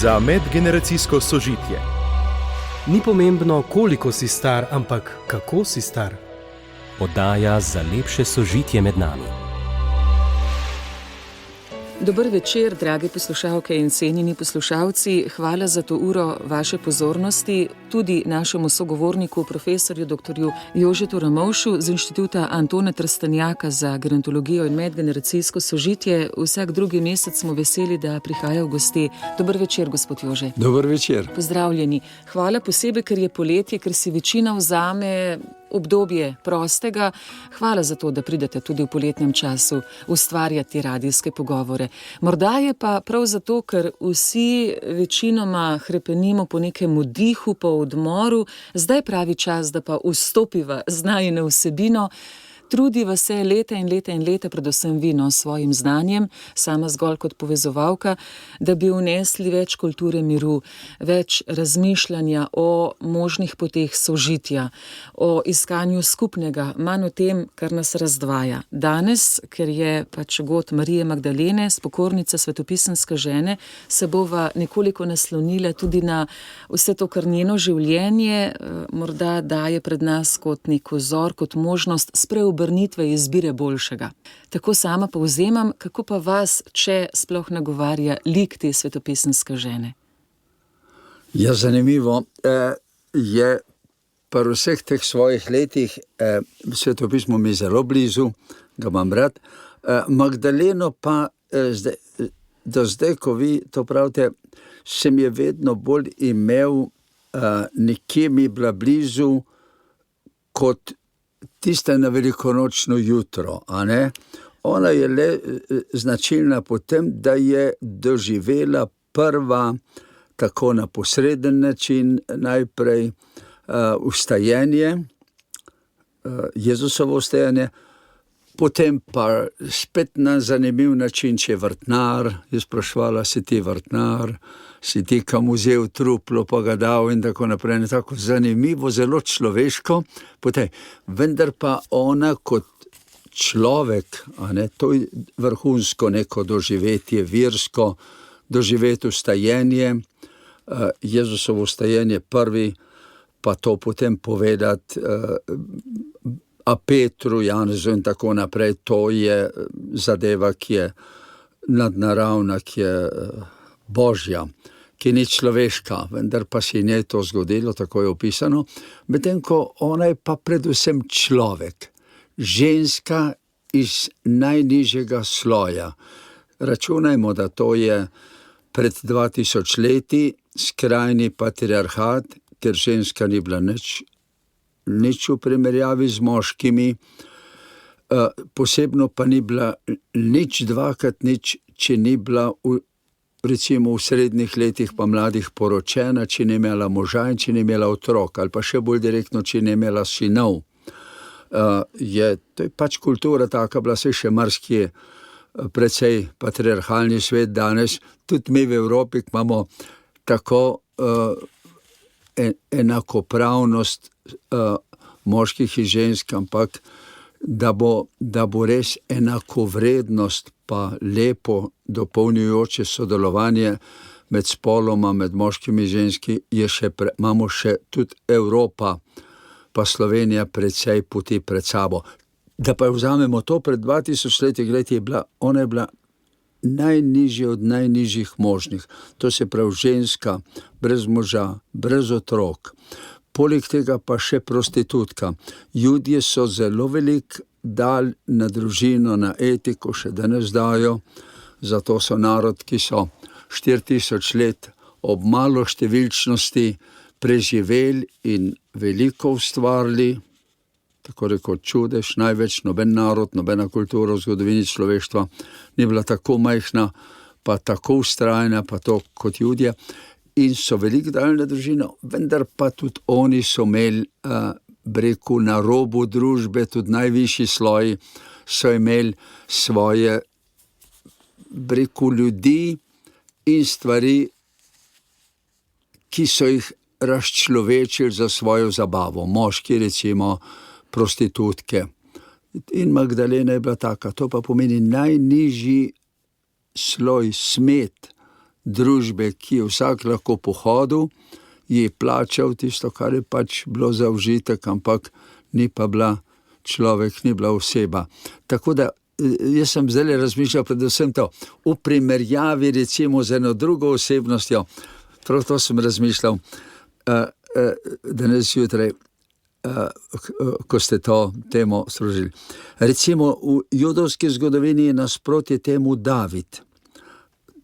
za medgeneracijsko sožitje. Ni pomembno, koliko si star, ampak kako si star. Oddaja za lepše sožitje med nami. Dober večer, drage poslušalke in cenjeni poslušalci. Hvala za to uro vaše pozornosti, tudi našemu sogovorniku, profesorju dr. Jožetu Ramovšu z Inštituta Antona Trstenjaka za gerontologijo in medgeneracijsko sožitje. Vsak drugi mesec smo veseli, da prihaja v gosti. Dober večer, gospod Jože. Dober večer. Pozdravljeni. Hvala posebej, ker je poletje, ker si večina vzame obdobje prostega. Hvala za to, da pridete tudi v poletnem času ustvarjati radijske pogovore. Morda je pa prav zato, ker vsi večinoma hrepenimo po nekem oddihu, po odmoru, zdaj pravi čas, da pa vstopiva z najino vsebino. Trudiva se leta in leta in leta, predvsem vi, s svojim znanjem, sama zgolj kot povezovalka, da bi vnesli več kulture miru, več razmišljanja o možnih poteh sožitja, o iskanju skupnega, manj o tem, kar nas razdvaja. Danes, ker je pač god Marije Magdalene, spokornica svetopisemske žene, se bova nekoliko naslonila tudi na vse to, kar njeno življenje morda daje pred nas kot nek vzor, kot možnost spreobrnitve izbire boljšega. Tako sama povzemam, kako pa vas, če sploh nagovarja lik te svetopisemske žene? Ja, zanimivo je pri vseh teh svojih letih, svetopismo mi zelo blizu, ga imam rad, Magdaleno pa do zdaj, ko vi to pravite, sem je vedno bolj imel, nekje mi bila blizu kot tiste na velikonočno jutro, a ne? Ona je le značilna po tem, da je doživela prva, tako na posreden način, najprej vstajenje, Jezusovo vstajanje, potem pa spet na zanimiv način, če je vrtnar, je spraševala, si ti vrtnar, si ti kam vzel truplo, pa ga dal in tako naprej, tako zanimivo, zelo človeško, potem, vendar pa ona kot človek, a ne, to je vrhunsko neko doživetje, virsko, doživeti vstajenje, Jezusovo vstajenje prvi, pa to potem povedati a Petru, Janezu in tako naprej, to je zadeva, ki je nadnaravna, ki je božja, ki ni človeška, vendar pa se je to zgodilo, tako je opisano, medtem ko ona je pa predvsem človek, ženska iz najnižjega sloja. Računajmo, da to je pred 2000 leti skrajni patriarhat, ker ženska ni bila nič v primerjavi z moškimi, posebno pa ni bila nič dvakrat nič, če ni bila recimo v srednjih letih pa mladih poročena, če ni imela moža in če ni imela otrok, ali pa še bolj direktno, če ni imela sinov. To je pač kultura taka, bila se še marsikje precej patriarhalni svet danes, tudi mi v Evropi imamo tako enakopravnost moških in žensk, ampak da bo res enakovrednost pa lepo dopolnjujoče sodelovanje med spoloma, med moškimi in ženski, imamo še tudi Evropa pa Slovenija precej poti pred sabo. Da pa vzamemo to pred 2000 leti, ona je bila najnižje od najnižjih možnih. To se pravi ženska, brez moža, brez otrok. Poleg tega pa še prostitutka. Judje so zelo velik dal na družino, na etiko, še danes dajo. Zato so narod, ki so 4000 let ob malo številčnosti preživeli in veliko ustvarili, tako rekoč čudež, največ noben narod, nobena kultura v zgodovini človeštva ni bila tako majhna, pa tako vztrajna, pa to kot Judje. In so veliko dali na družino, vendar pa tudi oni so imeli, na robu družbe, tudi najvišji sloji, so imeli svoje, ljudi in stvari, ki so jih razčlovečili za svojo zabavo. Moški, recimo, prostitutke. In Magdalena je bila taka. To pa pomeni najnižji sloj, smet, družbe, ki je vsak lahko pohodil, je plačal tisto, kar je pač bilo za užitek, ampak ni pa bila človek, ni bila oseba. Tako da jaz sem zdaj razmišljal predvsem to, v primerjavi recimo z eno drugo osebnostjo, prav to sem razmišljal danes jutraj, ko ste to temo sprožili. Recimo v judovski zgodovini je nasprotje temu David.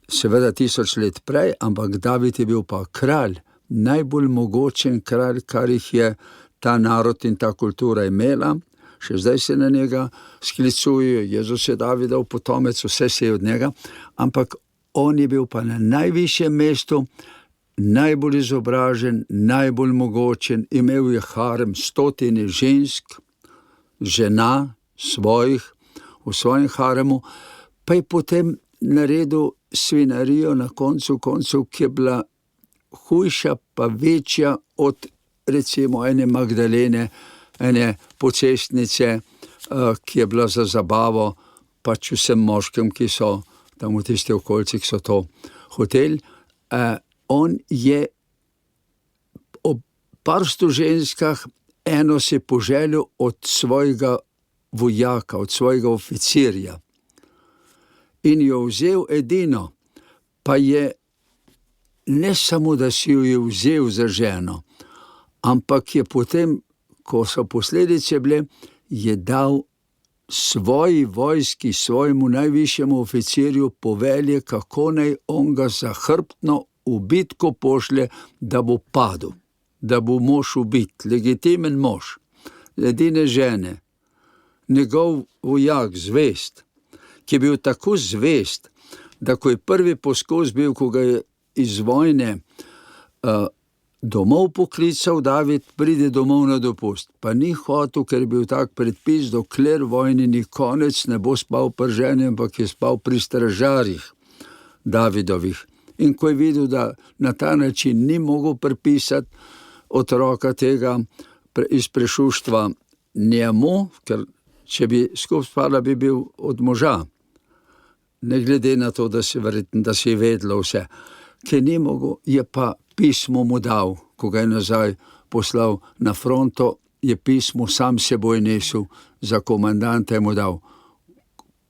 Seveda 1000 let prej, ampak David je bil pa kralj, najbolj mogočen kralj, kar jih je ta narod in ta kultura imela. Še zdaj se na njega sklicujejo, Jezus je Davidov potomec, vse se je od njega, ampak on je bil pa na najvišjem mestu, najbolj izobražen, najbolj mogočen, imel je harem 100 žensk, žena svojih, v svojem haremu, pa je potem naredil svinarijo na koncu koncev, ki je bila hujša pa večja od recimo ene Magdalene, ene pocestnice, ki je bila za zabavo pač vsem moškim, ki so tam v tistih okolici, ki so to hoteli. On je ob par 100 ženskah eno si poželil od svojega vojaka, od svojega oficirja. In jo vzel edino, pa je ne samo, da si jo je vzel za ženo, ampak je potem, ko so posledice bile, je dal svoji vojski, svojemu najvišjemu oficirju povelje, kako naj on ga zahrbtno v bitko pošlje, da bo padel, da bo mož ubit, legitimen mož, edine žene, njegov vojak, zvest, ki je bil tako zvest, da ko je prvi poskus bil, ko ga je iz vojne domov poklical, David pride domov na dopust, pa ni hotel, ker je bil tak predpis, dokler vojni ni konec, ne bo spal pri ženi, ampak je spal pri stražarjih Davidovih. In ko je videl, da na ta način ni mogel pripisati otroka tega iz prešuštva njemu, ker če bi skupaj spala, bi bil od moža, ne glede na to, da se je vedlo vse. Ki ni mogel, je pa pismo mu dal, ko ga je nazaj poslal na fronto, je pismo sam seboj nesel, za komandanta je mu dal: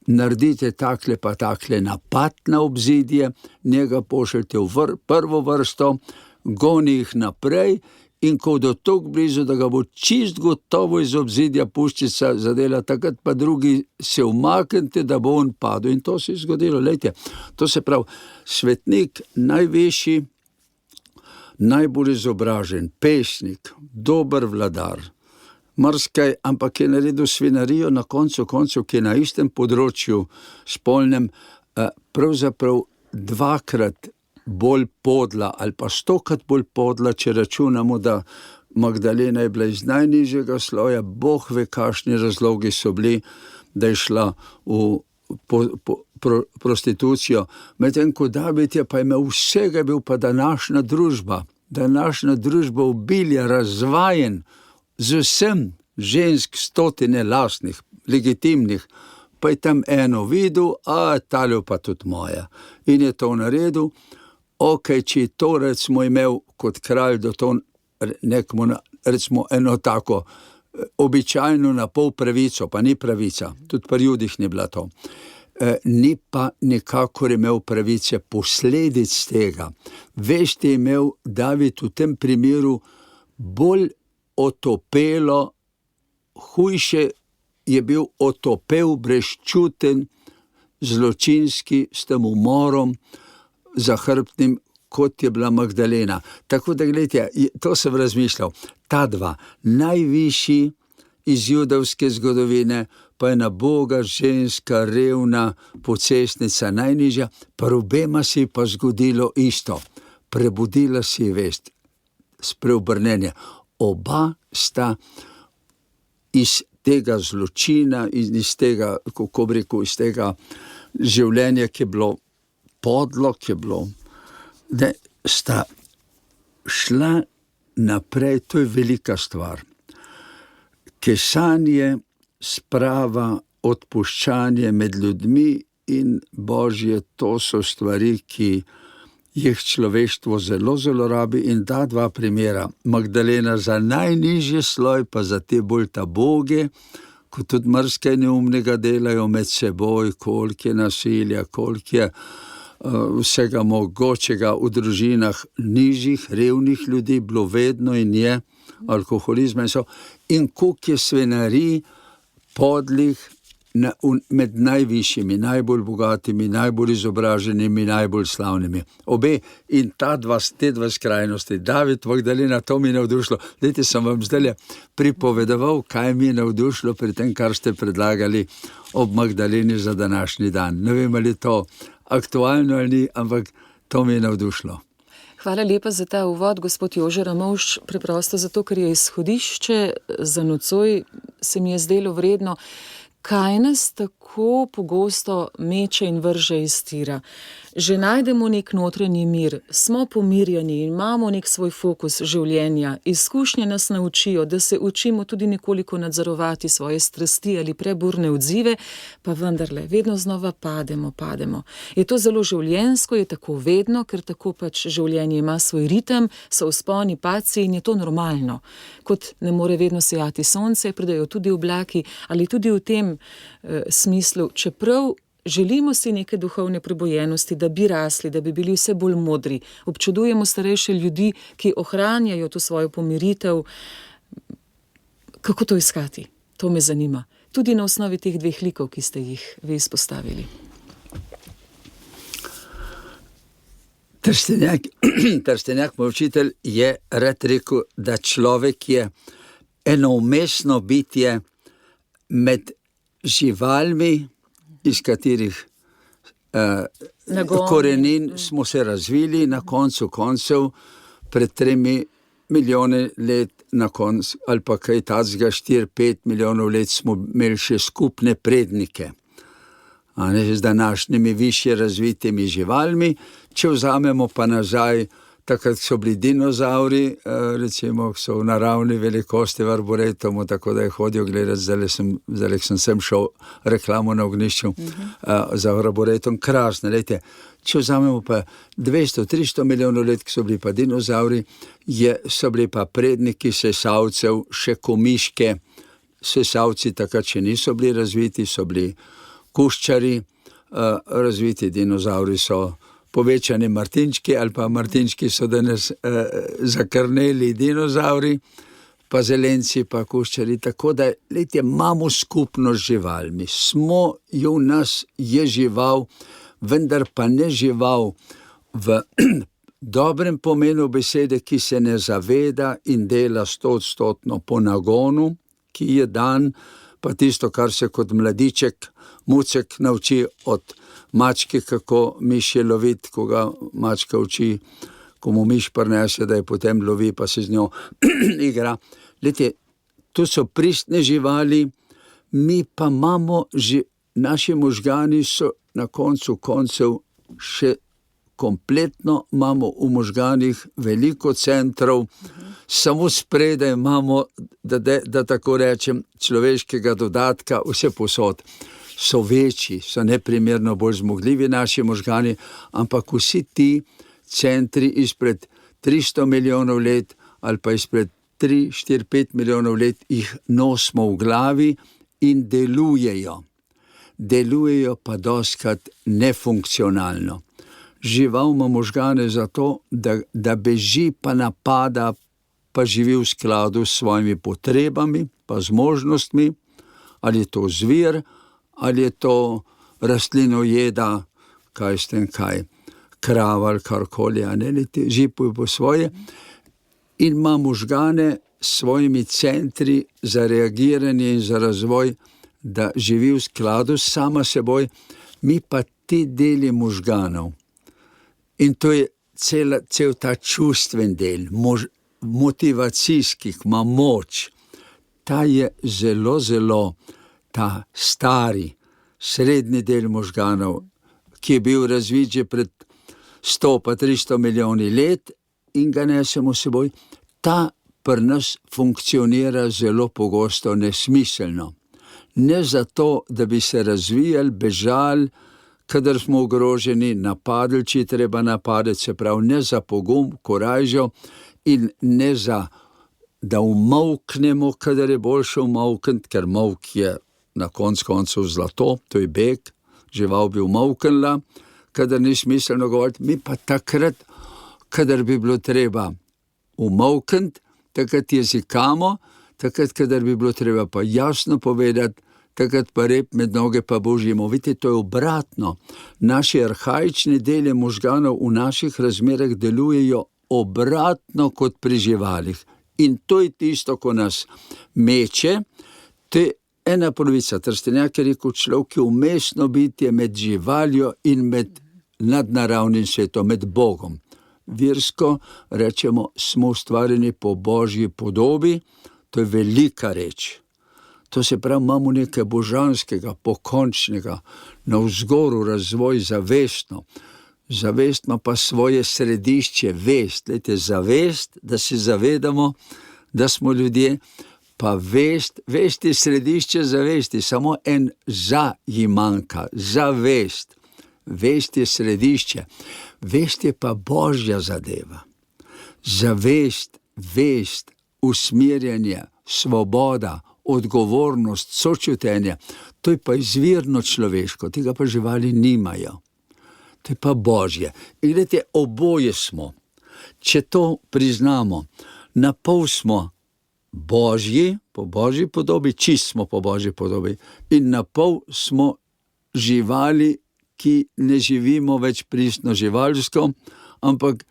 naredite takle pa takle napad na obzidje, njega pošljite v prvo vrsto, goni jih naprej, in ko do toliko blizu, da ga bo čist gotovo iz obzidja puščica zadela, takrat pa drugi se umaknite, da bo on padel. In to se je zgodilo. Lejte, to se pravi, svetnik, najvišji, najbolj izobražen, pesnik, dober vladar, marsikaj, ampak je naredil svinarijo na koncu koncev, ki je na istem področju spolnem, pravzaprav 2-krat bolj podla, ali pa 100-krat bolj podla, če računamo, da Magdalena je bila iz najnižjega sloja, Bog ve, kakšni razlogi so bili, da je šla v prostitucijo. Medtem ko David je pa imel vsega, bil pa današnja družba obilja, razvajen, z vsem žensk 100 lastnih, legitimnih, pa je tam eno videl, tale pa tudi moja. In je to naredil. Če je to recimo imel kot kralj, da to nekomu recimo eno tako običajno na pol pravico, pa ni pravica, tudi pri Judih ni bila to, ni pa nikakor imel pravice posledic tega. Veste, je imel David v tem primeru bolj otopelo, hujše je bil otopel, brezčuten, zločinski, s tem umorom, zahrbtnim, kot je bila Magdalena. Tako da, gledajte, to sem razmišljal, ta dva, najvišji iz judovske zgodovine, pa ena boga ženska, revna, pocestnica, najnižja, pa obema si pa zgodilo isto. Prebudila si vest, spreobrnenje. Oba sta iz tega zločina, iz tega, kako bi rekel, iz tega življenja, ki je bilo podlo, ki je bilo, da sta šla naprej. To je velika stvar. Kesanje, sprava, odpuščanje med ljudmi in Božje, to so stvari, ki jih človeštvo zelo, zelo rabi in ta dva primera. Magdalena za najnižji sloj, pa za te bolj taboge, ko tudi marsikaj neumnega delajo med seboj, koliko je nasilja, koliko je vsega mogočega v družinah nižjih, revnih ljudi, bilo vedno in je, alkoholizma in koliko je svinarij, podlih, med najvišjimi, najbolj bogatimi, najbolj izobraženimi, najbolj slavnimi. Obe in te dva skrajnosti, David, Magdalena, to mi je navdušilo. Dajte, sem vam zdaj pripovedoval, kaj mi je navdušilo pri tem, kar ste predlagali ob Magdaleni za današnji dan. Ne vem, ali je to aktualno ali ni, ampak to mi je navdušilo. Hvala lepa za ta uvod, gospod Jože Ramovš, preprosto zato, ker je izhodišče za nocoj, se mi je zdelo vredno. Kaj nas tako pogosto meče in vrže iz tira? Že najdemo nek notranji mir, smo pomirjeni in imamo nek svoj fokus življenja. Izkušnje nas naučijo, da se učimo tudi nekoliko nadzorovati svoje strasti ali preburne odzive, pa vendarle, vedno znova pademo. Je to zelo življenjsko, je tako vedno, ker tako pač življenje ima svoj ritem, so vzponi, padci in je to normalno. Kot ne more vedno sijati sonce, pridejo tudi oblaki, ali tudi v tem smislu, čeprav želimo si neke duhovne prebojenosti, da bi rasli, da bi bili vse bolj modri. Občudujemo starejše ljudi, ki ohranjajo to svojo pomiritev. Kako to iskati? To me zanima. Tudi na osnovi teh dveh likov, ki ste jih vi izpostavili. Trstenjak, moj učitelj, je rad rekel, da človek je enoumestno bitje med živalmi, iz katerih korenin smo se razvili, na koncu koncev pred 3 milijoni let, na koncu, ali pa kaj tacga 4-5 milijonov let smo imeli še skupne prednike. Z današnjimi višje razvitimi živalmi, če vzamemo pa nazaj, takrat so bili dinozauri, recimo, so v naravni velikosti v arboretumu, tako da je hodijo gledati, zdaj sem šel reklamo na Ognjišču za arboretum, krasne, lejte. Če vzamemo pa 200-300 milijonov let, ki so bili pa dinozauri, so bili pa predniki sesalcev, še komiške, sesalci takrat še niso bili razviti, so bili kuščari, razviti dinozauri so povečani martinčki, ali pa martinčki so danes zakrneli dinozauri, pa zelenci, pa kuščari, tako da, lejte, imamo skupnost z živalmi. V nas je žival, vendar pa ne žival v dobrem pomenu besede, ki se ne zaveda in dela 100% po nagonu, ki je dan, pa tisto, kar se kot mladiček, mucek nauči od mačke, kako miš je loviti, ko ga mačka uči, ko mu miš prinese, da je potem lovi, pa se z njo igra. Lejte, to so pristne živali, mi pa imamo, naši možgani so na koncu koncev še kompletno, imamo v možganih veliko centrov, samo spredaj imamo, da tako rečem, človeškega dodatka, vse posod. So večji, so neprimerno bolj zmogljivi naši možgani, ampak vsi ti centri izpred 300 milijonov let ali pa izpred 3, 4, 5 milijonov let jih nosimo v glavi in delujejo. Delujejo pa dostikrat nefunkcionalno. Žival ima možgane zato, da beži pa napada, pa živi v skladu s svojimi potrebami, pa z možnostmi, ali je to zvir, ali je to rastlinojeda, krava ali karkoli, žipuj po svoje, in ima možgane s svojimi centri za reagiranje in za razvoj, da živi v skladu s sama seboj, mi pa ti deli možganov. In to je cel ta čustven del, motivacijski, ima moč. Ta je zelo, zelo ta stari, srednji del možganov, ki je bil razvit že pred 100 pa 300 milijoni let in ga nesemo seboj, ta pri nas funkcionira zelo pogosto nesmiselno. Ne zato, da bi se razvijali, bežali, kadar smo ogroženi, napadli, če treba napadati, se pravi, ne za pogum, korajžo in ne za, da umolknemo, kadar je boljše umolkniti, ker molk je na koncu zlato, to je beg, žival bi umolknila, kadar ni smiselno govoriti, mi pa takrat, kadar bi bilo treba umolkniti, takrat jezikamo, takrat, kadar bi bilo treba pa jasno povedati, takrat pa rep med noge pa božjimo. Vidite, to je obratno. Naši arhaični deli možganov v naših razmerah delujejo obratno kot pri živalih. In to je tisto, ko nas meče, to je ena polovica. Trstenjak je rekel, človek je umestno bitje med živaljo in med nadnaravnim svetom, med Bogom. Virsko rečemo, smo ustvarjeni po Božji podobi, to je velika reč. To se pravi, imamo nekaj božanskega, pokončnega, navzgoru razvoj zavestno. Zavest ima pa svoje središče, vest. Lejte, zavest, da se zavedamo, da smo ljudje, pa vest je središče zavesti, samo en za ji manjka, zavest. Vest je središče, vest je pa Božja zadeva. Zavest, vest, usmerjanje, svoboda, odgovornost, sočutenje, to je pa izvirno človeško, tega pa živali nimajo. To je pa Božje. In gledajte, oboje smo. Če to priznamo, na pol smo Božji, po Božji podobi, čist smo po Božji podobi, in na pol smo živali, ki ne živimo več pristno živalsko, ampak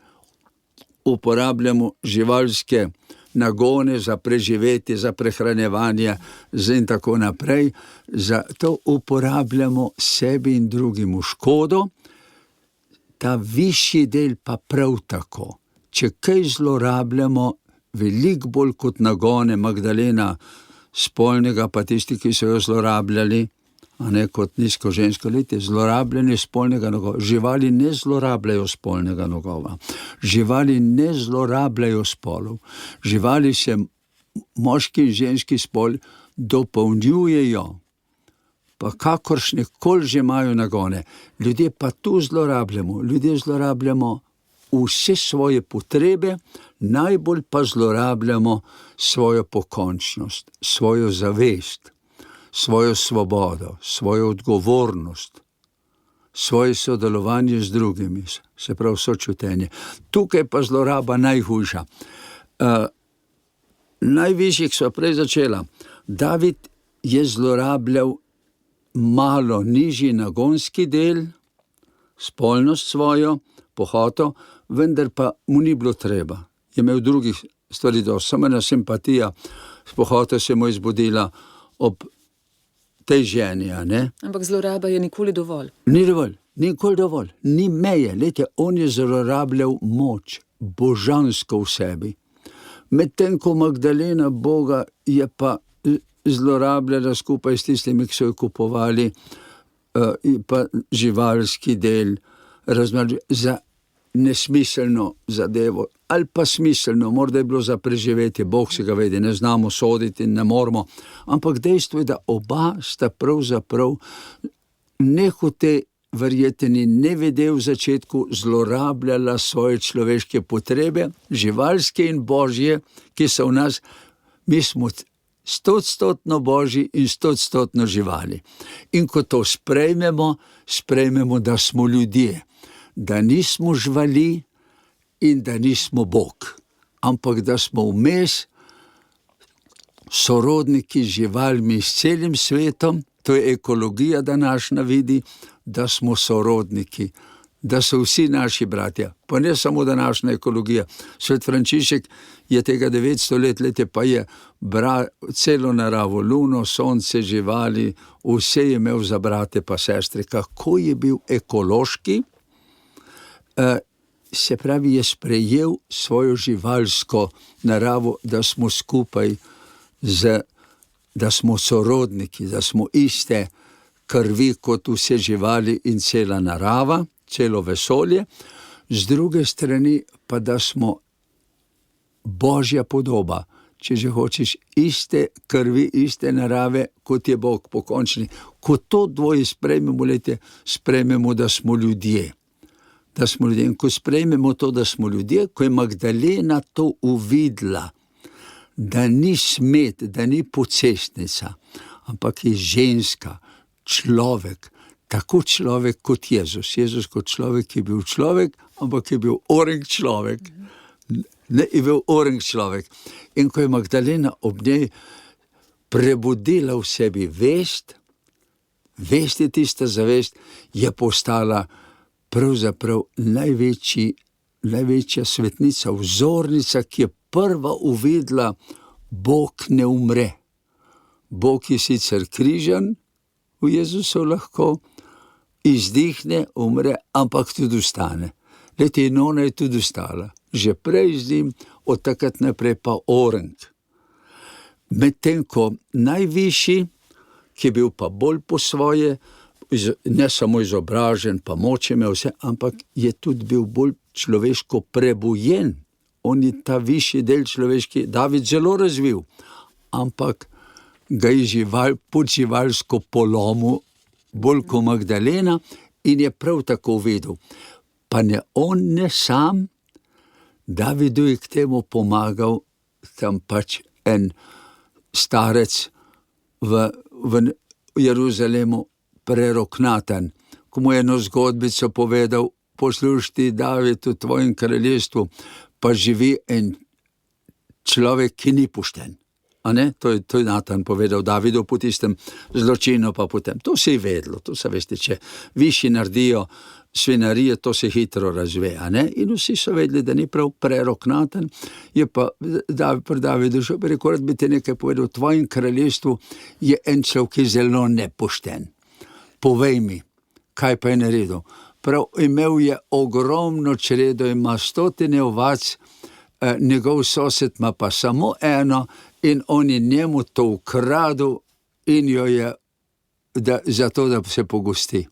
uporabljamo živalske nagone za preživetje, za prehranjevanje in tako naprej. Zato uporabljamo sebi in drugim v škodo, ta višji del pa prav tako. Če kaj zlorabljamo, veliko bolj kot nagone Magdalena spolnega, pa tisti, ki so jo zlorabljali, a ne kot nizko žensko, lejte, zlorabljanje spolnega nogova. Živali ne zlorabljajo spolnega nogova. Živali ne zlorabljajo spolov. Živali se, moški in ženski spol, dopolnjujejo, pa kakoršne koli že imajo nagone. Ljudje pa tu zlorabljamo. Ljudje zlorabljamo vse svoje potrebe, najbolj pa zlorabljamo svojo pokončnost, svojo zavest, svojo svobodo, svojo odgovornost, svoje sodelovanje z drugimi, se pravi sočutenje. Tukaj pa zloraba najhujša. Najvišjih sva prej začela. David je zlorabljal malo nižji nagonski del, spolnost svojo, pohoto, vendar pa mu ni bilo treba. Je imel drugih stvari dosti, samo ena simpatija, pohota se mu izbudila ob tej ženi, a ne? Ampak zloraba je nikoli dovolj. Ni dovolj, nikoli dovolj, ni meje. Lejte, on je zlorabljal moč, božansko v sebi. Medtem ko Magdalena Boga je pa zlorabljala skupaj s tistimi, ki so jo kupovali, pa živalski del, za nesmiselno zadevo, ali pa smiselno, morda je bilo za preživetje, Bog se ga vedi, ne znamo soditi in ne moramo, ampak dejstvo je, da oba sta pravzaprav nehote verjetni, ne vede v začetku, zlorabljala svoje človeške potrebe, živalske in božje, ki so v nas, mi smo 100% božji in 100% živali. In ko to sprejmemo, da smo ljudje, da nismo živali in da nismo Bog, ampak da smo vmes sorodniki z živalmi s celim svetom, to je ekologija današnja vidi, da smo sorodniki, da so vsi naši bratja, pa ne samo današnja ekologija. Svet Frančišek je tega 900 let, pa je celo naravo, luno, sonce, živali, vse je imel za brate pa sestre. Kako je bil ekološki, se pravi, je sprejel svojo živalsko naravo, da smo skupaj, da smo sorodniki, da smo iste krvi kot vse živali in cela narava, celo vesolje, z druge strani pa, da smo Božja podoba, če že hočeš, iste krvi, iste narave, kot je Bog pokončni. Ko to dvoje sprejmemo, sprejmemo, da smo ljudje. Da smo ljudje. In ko sprejmemo to, da smo ljudje, ko je Magdalena to uvidela, da ni smet, da ni pocestnica, ampak je ženska, človek, tako človek kot Jezus. Jezus kot človek je bil človek, ampak je bil oreng človek. Ne, je bil oreng človek. In ko je Magdalena ob njej prebudila v sebi vest je tista zavest, je postala pravzaprav največja svetnica, vzornica, ki je prva uvidela, Bog ne umre. Bog je sicer križan, v Jezusu lahko izdihne, umre, ampak tudi ostane. Glejte, in ona je tudi ostala. Že prej z njim, od takrat naprej pa oreng. Medtem ko najvišji, ki je bil pa bolj po svoje, ne samo izobražen, pa moč imel vse, ampak je tudi bil bolj človeško prebujen. On je ta višji del človeški, David zelo razvil, ampak ga je podživalsko polomil, bolj kot Magdalena, in je prav tako videl. Pa ne on, ne sam, Davidu je k temu pomagal tam pač en starec v Jeruzalemu, prerok Natan, ko mu je eno zgodbico povedal, poslušaj, David, v tvojem kraljestvu pa živi en človek, ki ni pošten. A ne? To je Natan povedal Davidu po tistem zločinu, pa potem. To se je vedlo, to se veste, če višji naredijo svinarije, to se hitro razve, a ne? In vsi so vedeli, da ni prav prerok Natan, je pa pri Davidu šel, rekel, bi ti nekaj povedal, v tvojem kraljestvu je en človek, ki je zelo nepošten. Povej mi, kaj pa je naredil? Prav, imel je ogromno čredo, ima 100 ovac, njegov sosed ima pa samo eno, in on je njemu to ukradel in jo je zato, da se pogosti.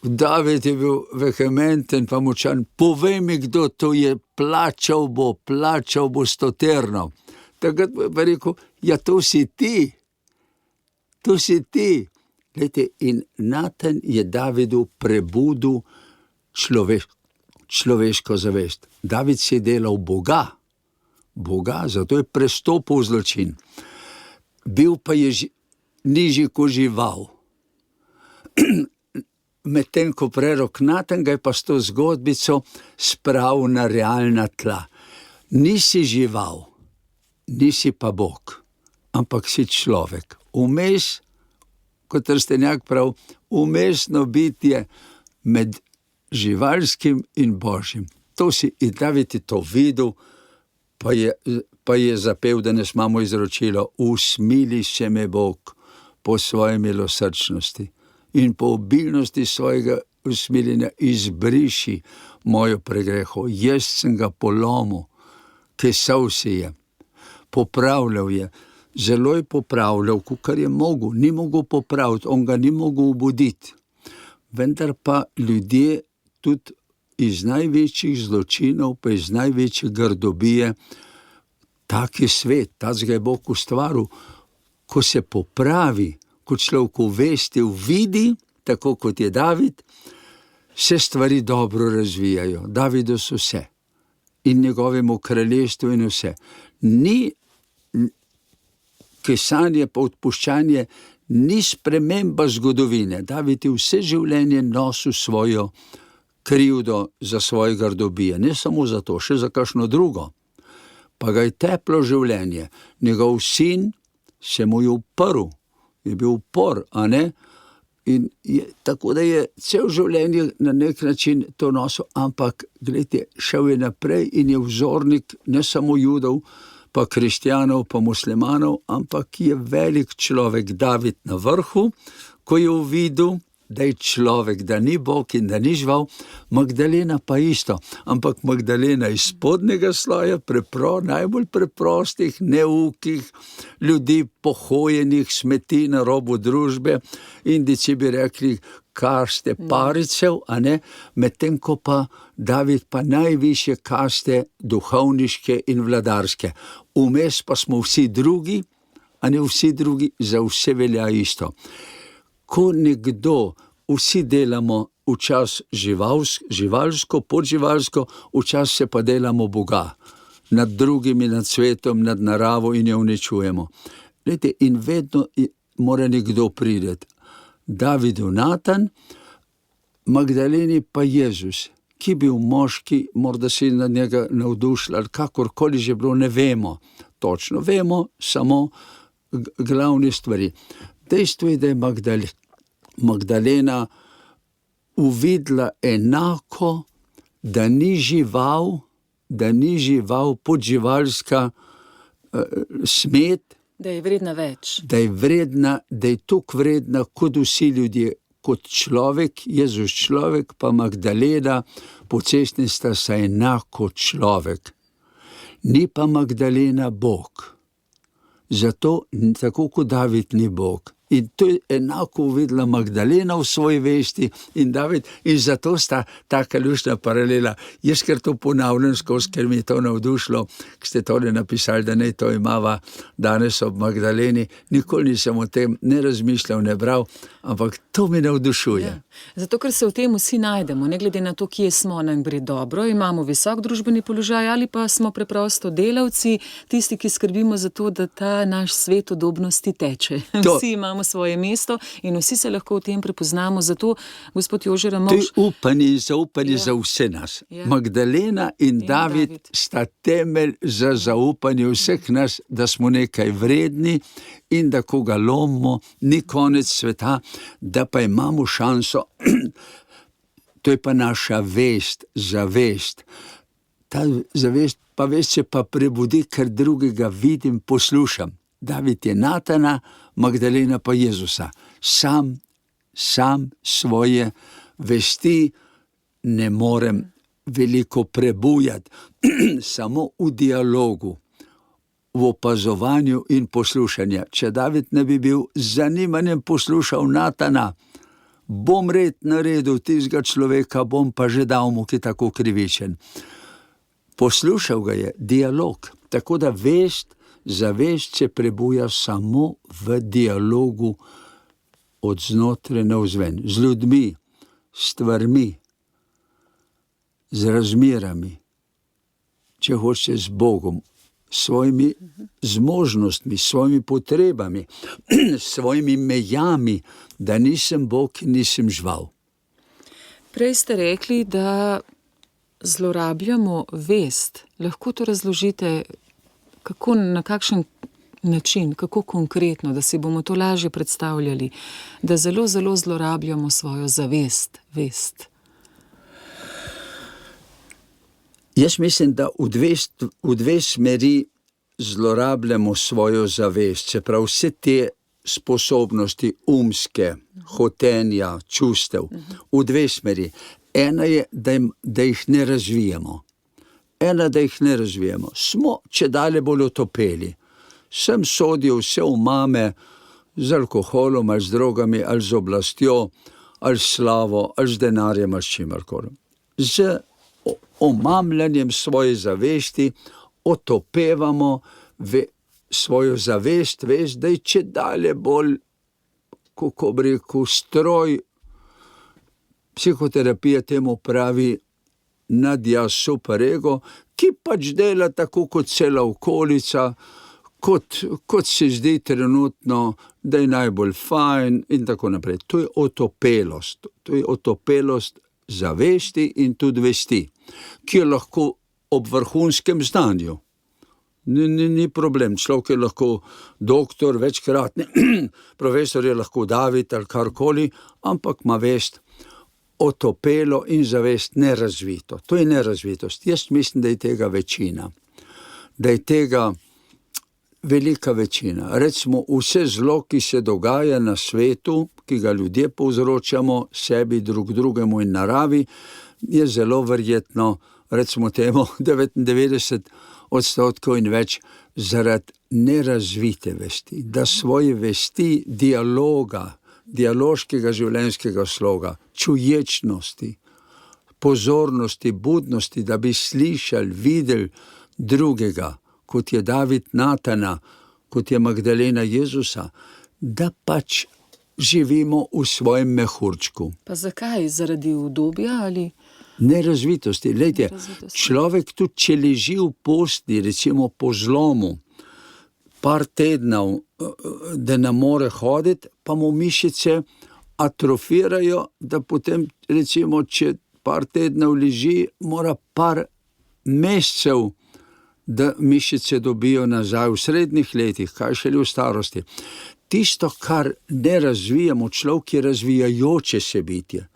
David je bil vehementen pa močan, povej mi, kdo to je, plačal bo 100 ternov. Takrat pa rekel, ja, to si ti. Glejte, in Natan je Davidu prebudil človeško zavest. David si je delal Boga, zato je prestopil zločin. Bil pa je nižji kot žival. Medtem ko prerok Natan ga je pa s to zgodbico spravil na realna tla. Nisi žival, nisi pa Bog, ampak si človek. Vmes, kot Trstenjak prav, vmesno bitje med živalskim in Božjim. To si in David je to videl, pa je zapel, da nas imamo izročilo, usmili se me Bog po svoje milosrčnosti in po obilnosti svojega usmiljenja izbriši mojo pregreho. Jaz sem ga polomil, kesal se je, popravljal je, zelo je popravljal, kar je mogel, ni mogel popraviti, on ga ni mogel obuditi. Vendar pa ljudje tudi iz največjih zločinov, pa iz največje grdobije, tak je svet, tacga je Bog ustvaril, ko se popravi, ko človek vesti, vidi, tako kot je David, se stvari dobro razvijajo. Davidu so vse in njegovemu kraljestvu in vse. Ni kesanje pa odpuščanje, ni sprememba zgodovine. David je vse življenje nosil svojo krivdo za svoje grdobije, ne samo za to, še za kakšno drugo. Pa ga je teplo življenje. Njegov sin se mu je uprl, je bil upor, a ne? In tako da je cel življenje na nek način to nosil, ampak gledajte, šel je naprej in je vzornik ne samo Judov, pa kristjanov, pa muslimanov, ampak je velik človek David na vrhu, ko je uvidel, da je človek, da ni Bog in da ni žival. Magdalena pa isto, ampak Magdalena iz spodnjega sloja, najbolj preprostih, neukih ljudi, pohojenih, smeti na robu družbe, Indijci bi rekli, kaste paricev, a ne, medtem ko pa David pa najvišje kaste duhovniške in vladarske. Vmes pa smo vsi drugi, a ne vsi drugi, za vse velja isto. Ko nekdo, vsi delamo včas živalsko, podživalsko, včas se pa delamo Boga. Nad drugimi, nad svetom, nad naravo in jo uničujemo. Glejte, in vedno mora nekdo priti. Davidu Natan, Magdaleni pa Jezus, ki bil moški, morda si nad njega navdušil, ali kakorkoli že bilo, ne vemo. Točno vemo samo glavne stvari. Dejstvo je, da je Magdalena uvidela enako, da ni žival podživalska smet, Da je vredna več. da je toliko vredna kot vsi ljudje, kot človek, Jezus človek, pa Magdalena, pocestni sta se enako človek. Ni pa Magdalena Bog. Zato, tako kot David ni Bog. In to je enako uvidela Magdalena v svoji vesti in David, in zato sta taka luštna paralela. Jaz ker to ponavljam skozi, ker mi je to navdušilo, ko ste tole napisali, da naj to imava danes ob Magdaleni. Nikoli nisem o tem ne razmišljal, ne bral, ampak to me navdušuje. Ja. Zato, ker se v tem vsi najdemo, ne glede na to, kje smo, nam gre dobro, imamo visok družbeni položaj ali pa smo preprosto delavci, tisti, ki skrbimo za to, da ta naš svet udobnosti teče. Vsi imamo svoje mesto in vsi se lahko v tem prepoznamo. Zato, gospod Jože Ramovš... To je upanje in zaupanje za vse nas. Magdalena in David sta temelj za zaupanje vseh nas, da smo nekaj vredni in da ko ga lomimo, ni konec sveta, da pa imamo šanso. To je pa naša zavest. Ta zavest pa vest se pa prebudi, ker drugega vidim, poslušam. David je Natana, Magdalena pa Jezusa. Sam svoje vesti ne morem veliko prebujati. Samo v dialogu, v opazovanju in poslušanju. Če David ne bi bil z zanimanjem poslušal Natana, bom red naredil tistega človeka, bom pa že dal mu, ki je tako krivičen. Poslušal ga je, dialog. Tako da zavest se prebuja samo v dialogu od znotraj navzven, z ljudmi, s stvarmi, z razmerami, če hoče z Bogom, s svojimi zmožnostmi, s svojimi potrebami, s svojimi mejami, da nisem Bog in nisem žival. Prej ste rekli, da zlorabljamo vest. Lahko to razložite, kako, na kakšen način, kako konkretno, da si bomo to lažje predstavljali, da zelo zlorabljamo svojo vest. Jaz mislim, da v dve smeri zlorabljamo svojo zavest, se pravi vse te sposobnosti umske, hotenja, čustev, v dve smeri. Ena je, da jih ne razvijemo. Smo čedalje bolj otopeli. Sem sodijo vse umame z alkoholom, ali z drogami, ali z oblastjo, ali s slavo, ali z denarjem, ali s čimarkoli. Z omamljanjem svoje zavesti otopevamo svojo zavest, da je čedalje bolj, kako bi rekel, stroj. Psihoterapija temu pravi nadjaz superego, ki pač dela tako kot cela okolica, kot se zdi trenutno, da je najbolj fajn in tako naprej. To je otopelost zavesti in tudi vesti, ki je lahko ob vrhunskem znanju. Ni problem, človek je lahko doktor, večkratni profesor je lahko David ali karkoli, ampak ima vest otopelo in zavest nerazvito. To je nerazvitost. Jaz mislim, da je tega večina. Da je tega velika večina. Recimo, vse zlo, ki se dogaja na svetu, ki ga ljudje povzročamo sebi, drugemu in naravi, je zelo verjetno, recimo temu 99% in več, zaradi nerazvite vesti. Da svoje vesti, dialoga, dialoškega življenjskega sloga, čuječnosti, pozornosti, budnosti, da bi slišali, videli drugega, kot je David Natana, kot je Magdalena Jezusa, da pač živimo v svojem mehurčku. Pa zakaj? Zaradi udobja ali? Nerazvitosti. Lejte, človek tudi, če leži v postelji, recimo po zlomu, par tednov, da ne more hoditi, pa mu mišice atrofirajo, da potem, recimo, če par tednov leži, mora par mesecev, da mišice dobijo nazaj v srednjih letih, kaj šele v starosti. Tisto, kar ne razvijamo, človek je razvijajoče se bitje.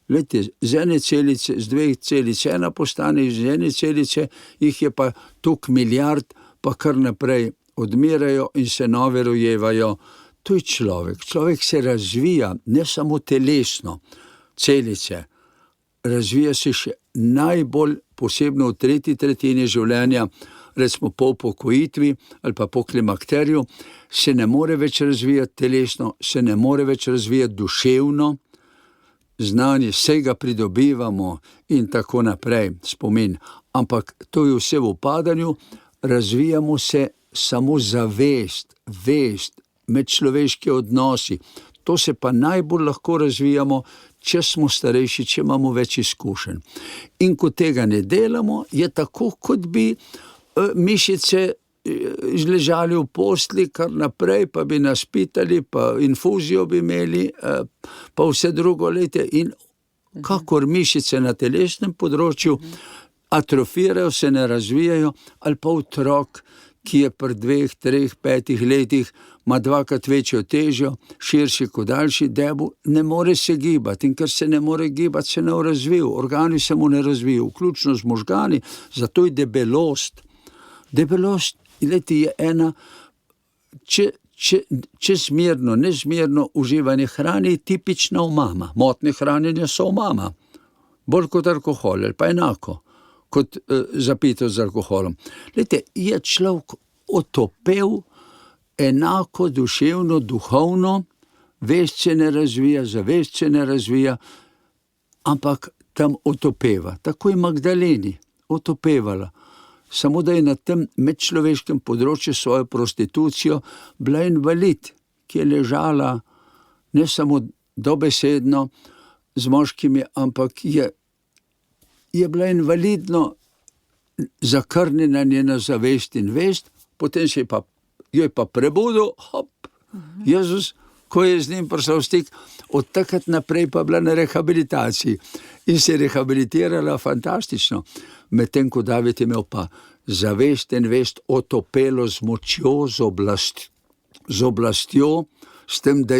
Glejte, z ene celice, z dveh celic ena postane, iz ene celice jih je pa toliko milijard, pa kar naprej odmirajo in se nove rojevajo. To je človek. Človek se razvija, ne samo telesno, celice. Razvija se še najbolj posebno v tretji tretjini življenja, recimo po upokojitvi ali pa po klimakterju, se ne more več razvijati telesno, se ne more več razvijati duševno, znanje, vse ga pridobivamo in tako naprej, spomin. Ampak to je vse v upadanju, razvijamo se samo zavest, vest, medčloveški odnosi. To se pa najbolj lahko razvijamo, če smo starejši, če imamo več izkušenj. In ko tega ne delamo, je tako, kot bi mišice izležali v postelji, kar naprej, pa bi nas pitali, pa infuzijo bi imeli, pa vse drugo, lejte, in kakor mišice na telesnem področju atrofirajo, se ne razvijajo, ali pa otrok, ki je pri 2, 3, 5 letih, ima 2-krat večjo težo, širši kot daljši debu, ne more se gibati, in ker se ne more gibati, se ne razvija, organi se mu ne razvijajo, vključno z možgani, zato je debelost. Debelost, leti, je ena, čezmerno, nezmerno uživanje hrane je tipična omama. Motnje hranjenja so omama, bolj kot alkohol, ali pa enako kot zapitost z alkoholom. Lejte, je človek otopel enako duševno, duhovno, vest se ne razvija, zavest se ne razvija, ampak tam otopeva. Tako je Magdaleni otopevala. Samo da je na tem medčloveškem področju svojo prostitucijo bila invalid, ki je ležala ne samo dobesedno z moškimi, ampak je bila invalidno zakrnjena njena zavest in vest, potem jo je pa prebudil, Jezus, ko je z njim prišel v stik, od takrat naprej pa bila na rehabilitaciji in se je rehabilitirala fantastično, medtem ko David je imel pa zavest in vest otopelo z močjo, z oblastjo, s tem, da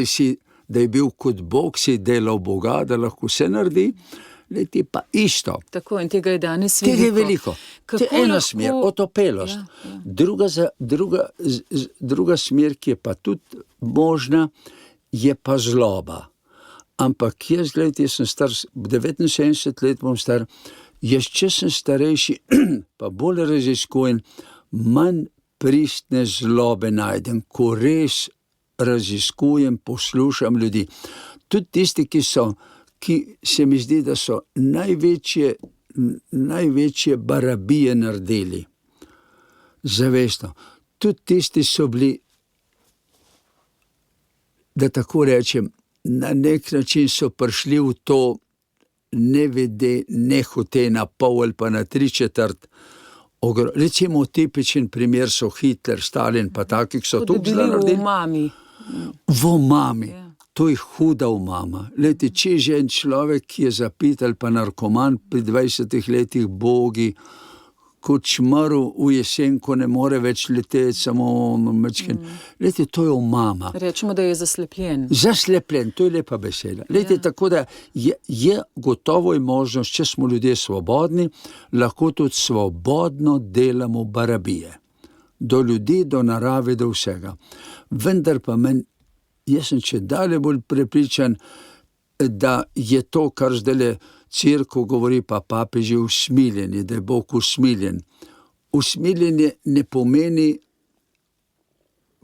je bil kot Bog, si delal Boga, da lahko vse naredi, leti pa isto. Tako, in tega je danes veliko. Tega je veliko. To je ena smer, otopelost. Ja. Druga smer, ki je pa tudi možna, je pa zloba. Ampak jaz, gledajte, jaz sem star, 79 let bom star, jaz, če sem starejši, pa bolj raziskujem, manj pristne zlobe najdem, ko res raziskujem, poslušam ljudi. Tudi tisti, ki se mi zdi, da so največje barabije naredili. Zavestno. Tudi tisti so bili, da tako rečem, na nek način so prišli v to nevede, nehote na pol ali pa na 3/4. Recimo tipičen primer so Hitler, Stalin, pa takih so tudi zelo naredili. V omami. V omami. To je huda omama. Lejte, če že en človek, ki je zapit ali pa narkoman pri 20 letih, bogi, kot čmaru v jesen, ko ne more več leteti, samo mečken. Lejte, to je omama. Rečemo, da je zaslepljen. Zaslepljen, to je lepa beseda. Lejte, tako da je gotovo je možnost, če smo ljudje svobodni, lahko tudi svobodno delamo barabije. Do ljudi, do narave, do vsega. Vendar pa jaz sem čedalje bolj prepričan, da je to, kar zdajle Cerkev govori, pa papeži, usmiljenje, da je Bog usmiljen. Usmiljenje ne pomeni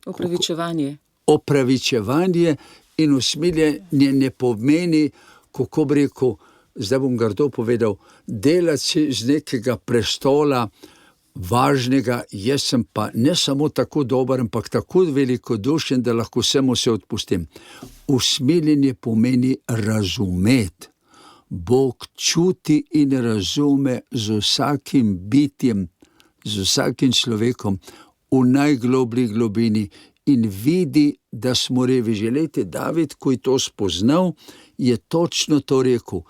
opravičevanje. Opravičevanje In usmiljenje ne pomeni, kako bi rekel, zdaj bom grdo povedal, delati si z nekega prestola važnega, jaz sem pa ne samo tako dober, ampak tako velikodušen, da lahko vsemu se odpustim. Usmiljenje pomeni razumeti. Bog čuti in razume z vsakim bitjem, z vsakim človekom v najgloblji globini in vidi, da smo reveži. Glejte, David, ko je to spoznal, je točno to rekel.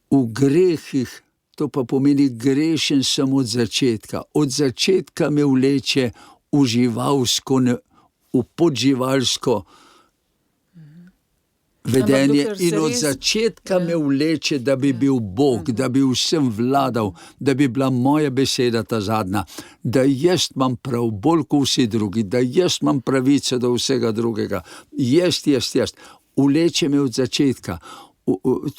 V grehih, to pa pomeni grešen sem od začetka. Od začetka me vleče v živalsko, v podživalsko vedenje in od začetka me vleče, da bi bil Bog, da bi vsem vladal, da bi bila moja beseda ta zadnja, da jaz imam prav bolj kot vsi drugi, da jaz imam pravico do vsega drugega. Jaz. Vleče me od začetka.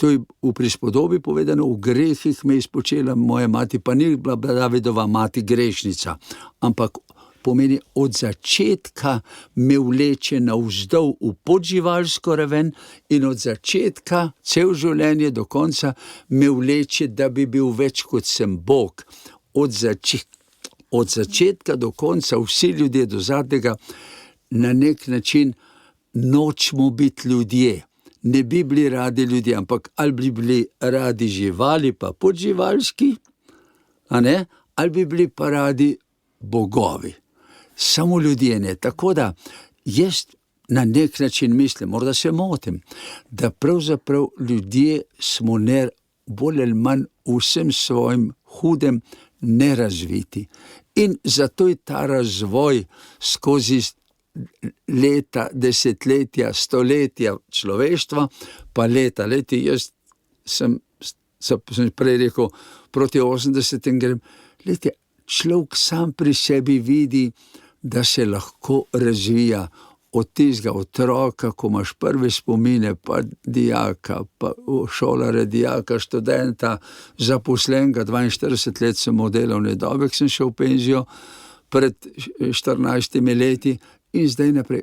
To je v prispodobi povedano, v grehih me je izpočela moja mati, pa ni bila Davidova mati grešnica, ampak pomeni od začetka me vleče navzdol v podživalsko raven in od začetka, cel življenje do konca, me vleče, da bi bil več kot sem Bog. Od začetka do konca, vsi ljudje do zadnjega, na nek način nočemo biti ljudje. Ne bi bili radi ljudje, ampak ali bi bili radi živali pa podživalski, ali bi bili pa radi bogovi. Samo ljudje ne. Tako da jaz na nek način mislim, morda se motim, da pravzaprav ljudje smo bolj ali manj vsem svojim hudem nerazviti. In zato je ta razvoj skozi leta, desetletja, stoletja človeštva, pa leta. Jaz sem prej rekel, proti 80 grem. Človek sam pri sebi vidi, da se lahko razvija od tistega otroka, ko imaš prve spomine, pa dijaka, pa šolarja, dijaka, študenta, zaposlenega, 42 let sem v delovni dobi, sem šel v penzijo pred 14 leti in zdaj naprej.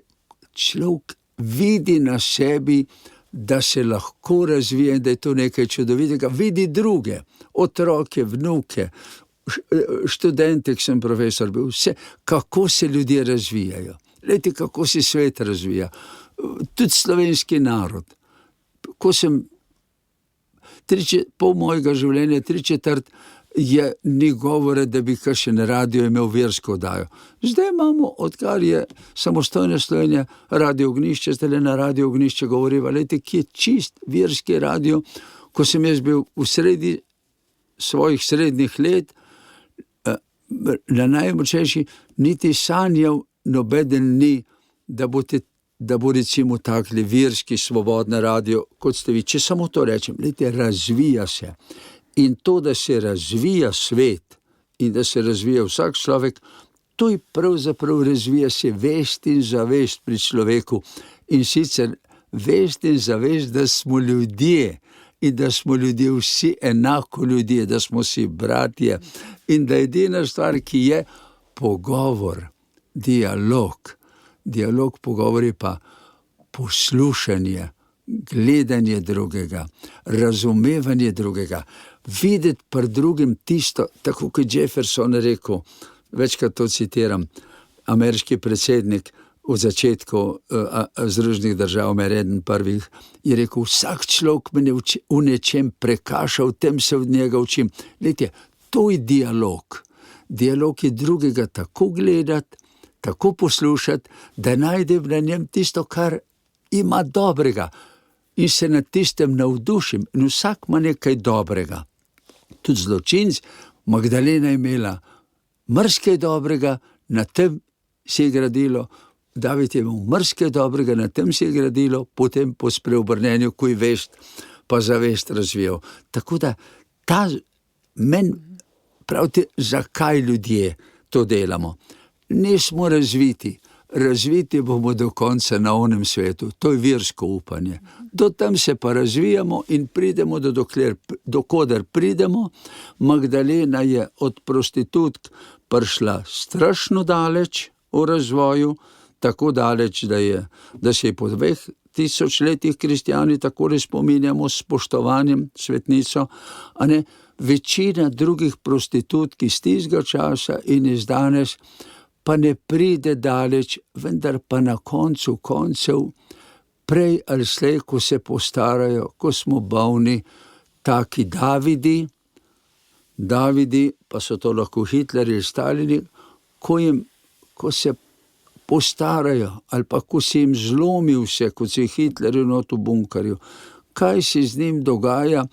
Človek vidi na sebi, da se lahko razvija in da je to nekaj čudovitega. Vidi druge, otroke, vnuke, študente, ki sem profesor bil, vse, kako se ljudje razvijajo. Glejte, kako se svet razvija. Tudi slovenski narod. Ko sem pol mojega življenja, 3/4 ni govore, da bi kakšen radio imel versko oddajo. Zdaj imamo, odkar je samostojna Slovenija, Radio Ognjišče, zdaj na Radio Ognjišče govoriva. Glejte, ki je čist verski radio. Ko sem jaz bil v sredi svojih srednjih let, na najmočnejši, niti sanjal nobeden ni, da bo recimo takle verski svobodne radio, kot ste vi. Če samo to rečem, glejte, razvija se. In to, da se razvija svet in da se razvija vsak človek, to je pravzaprav razvija se vest in zavest pri človeku. In sicer vest in zavest, da smo ljudje in da smo ljudje vsi enako ljudje, da smo si bratje in da edina stvar, ki je pogovor, dialog. Dialog, pogovor je pa poslušanje, gledanje drugega, razumevanje drugega, videti pri drugim tisto, tako kot Jefferson rekel, večkrat to citiram, ameriški predsednik v začetku Združenih držav, eden prvih, je rekel, vsak človek me v nečem prekaša, v tem se od njega učim. Glejte, to je dialog. Dialog je drugega tako gledati, tako poslušati, da najdem na njem tisto, kar ima dobrega in se nad tistem navdušim. In vsak ima nekaj dobrega. Tudi zločinc, Magdalena je imela marsikaj dobrega, na tem se je gradilo, David je imel marsikaj dobrega, na tem se je gradilo, potem po spreobrnenju, ko je vest pa zavest razvijal. Tako da meni pravite, zakaj ljudje to delamo? Nismo razviti. Razviti bomo do konca na onem svetu. To je versko upanje. Do tam se pa razvijamo in pridemo dokoder pridemo. Magdalena je od prostitutk prišla strašno daleč v razvoju, tako daleč, da se je po 2000 letih kristijani takole spominjamo s spoštovanjem svetnico, a ne, večina drugih prostitutk iz tistega časa in iz danes pa ne pride daleč, vendar pa na koncu koncev, prej ali slej, ko se postarajo, ko smo bolni, taki Davidi, pa so to lahko Hitlerji ali Stalini, ko se postarajo, ali pa ko se jim zlomi vse, kot se je Hitlerju not v bunkerju, kaj se z njim dogaja,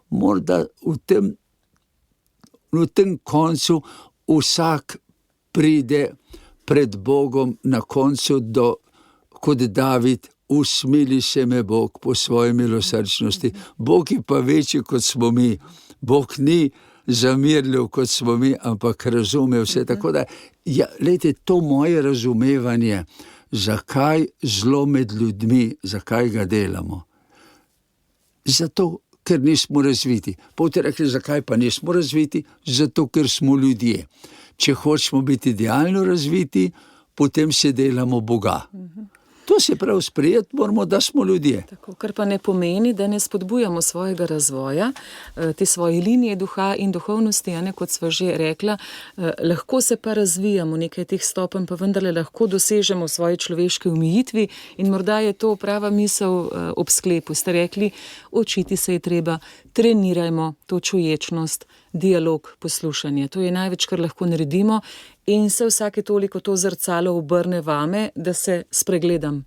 morda v tem koncu vsak pride pred Bogom na koncu kot David, usmili se me Bog po svoji milosrčnosti. Bog je pa večji, kot smo mi. Bog ni zamirljiv, kot smo mi, ampak razume vse. Tako da, glejte, to moje razumevanje, zakaj zlo med ljudmi, zakaj ga delamo. Zato, ker nismo razviti. Boste rekli, zakaj pa nismo razviti? Zato, ker smo ljudje. Če hočemo biti idealno razviti, potem se delamo Boga. To se prav sprejeti moramo, da smo ljudje. Tako, kar pa ne pomeni, da ne spodbujamo svojega razvoja, te svoje linije duha in duhovnosti, kot sva že rekla, lahko se pa razvijamo nekaj teh stopenj, pa vendarle lahko dosežemo svoje človeške omejitvi in morda je to prava misel ob sklepu. Ste rekli, učiti se je treba, trenirajmo to čuječnost, dialog, poslušanje. To je največ, kar lahko naredimo in se vsake toliko to zrcalo obrne vame, da se spregledam.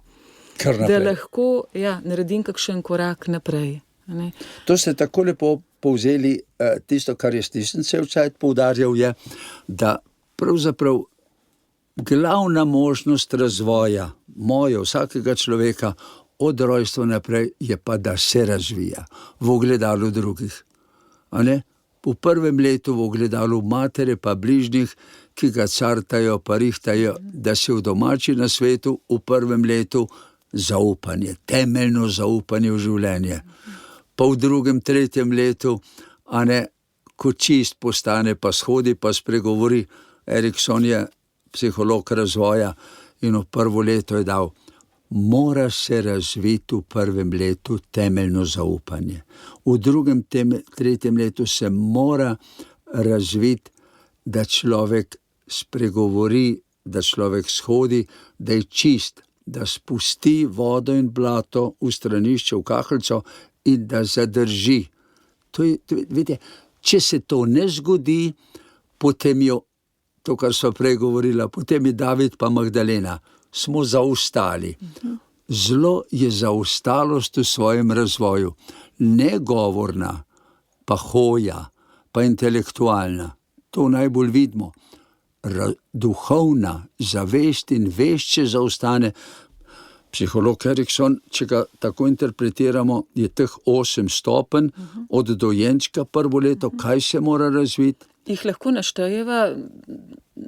Da lahko naredim kakšen korak naprej. Ne? To ste tako lepo povzeli, tisto, kar je tistem cel čas poudarjal, je, da pravzaprav glavna možnost razvoja vsakega človeka od rojstva naprej je pa, da se razvija v ogledalu drugih. A ne? V prvem letu v ogledalu matere pa bližnjih, ki ga cartajo, pa rihtajo, da se udomači na svetu, v prvem letu zaupanje, temeljno zaupanje v življenje. Pa v drugem, tretjem letu, ko čist postane, pa shodi, pa spregovori. Erikson je psiholog razvoja in v prvo leto je dal, mora se razviti v prvem letu temeljno zaupanje. V drugem, tretjem letu se mora razviti, da človek spregovori, da človek shodi, da je čist, da spusti vodo in blato v stranišče, v kahljico in da zadrži. Vidite, če se to ne zgodi, potem to, kar sva prej govorila, potem je David pa Magdalena. Smo zaostali. Zlo je zaostalost v svojem razvoju. Ne govorna, pa hoja, pa intelektualna. To najbolj vidimo. Duhovna zavest in vešče zaostane. Psiholog Erikson, če ga tako interpretiramo, je teh 8 stopenj od dojenčka prvo leto, kaj se mora razviti. Jih lahko naštejeva,